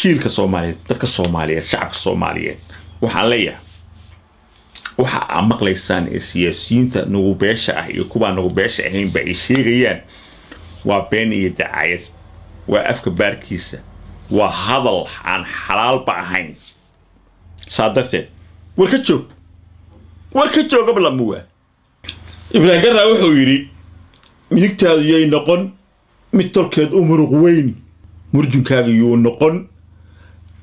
jiilka Soomaaliyeed dadka Soomaaliyeed shacabka Soomaaliyeed waxaan leeyahay waxa aan maqlaysaan ee siyaasiyiinta nagu beesha ah iyo kuwa nagu beesha ahayn ba ay sheegayaan waa been iyo dacaayad waa afka baarkiisa waa hadal aan xalaal ba ahayn saadarte warka joog qabla muwa Ibrahim Garra wuxuu yiri midigtaadu yay noqon mid tolkeed u muruq weyn murjunkaaga yuu noqon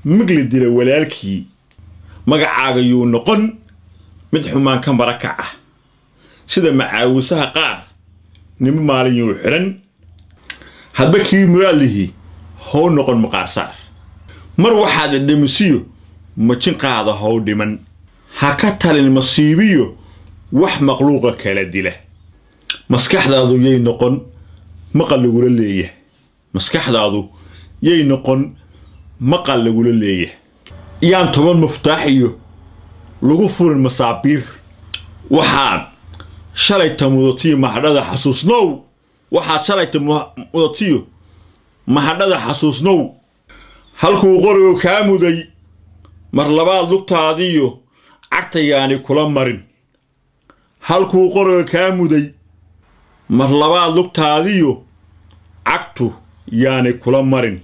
migli dila walaalkii magacaaga yuu noqon mid xumaan ka baraka ah sida macaawisaha qaar nimo maalin yuu xiran hadba kii muraalihi hoo noqon maqaarsaar mar waxaad dhimisiyo majin qaada hoo dhiman ha ka talin masiibiyo wax maqluuqa kala dila maskaxdaadu yay noqon maqal lagula leeyahay maskaxdaadu yay noqon maqal lagula leeyahay yaan toban muftaax iyo lagu furin masaabiir waxaad shalay tamudatiyo mahadhada xasuusnow waxaad shalay tamudatiyo mahadhada xasuusnow halkuu qorigo kaa muday mar labaad lugtaadiyo cagta yaani kula marin halkuu qorigo kaa muday mar labaad lugtaadiyo cagtu yaani kula marin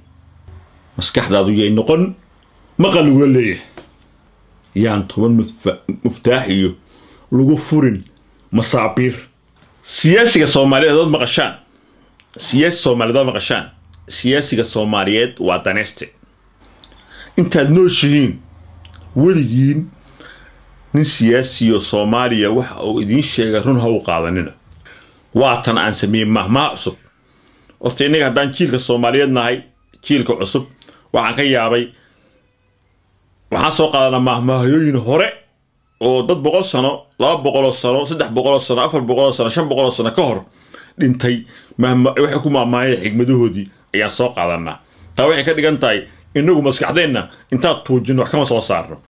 maskaxdaadu yay noqon maqal lagula leeyahay yaan toban muftaax iyo lagu furin masaabiir siyaasiga Soomaaliyeed dad maqashaan siyaasiga Soomaaliyeed waa daneste intaad nooshiin weligiin nin siyaasiyo Soomaaliya waxa uu idin sheegay run ha u qaadanina waa tan aan sameeyay mahmaa cusub horta inaga hadaan jiilka Soomaaliyeed nahay jiilka cusub waxaan ka yaabay waxaan soo qaadanaa mahmaahooyin hore oo dad 100 sano 200 sano 300 sano 400 sano 500 sano ka hor dhintay waxa ku maamaayay xigmadahoodii ayaa soo qaadanaa taa waxay ka dhigan tahay inagu maskaxdeena inta tuujin wax kama soo saarno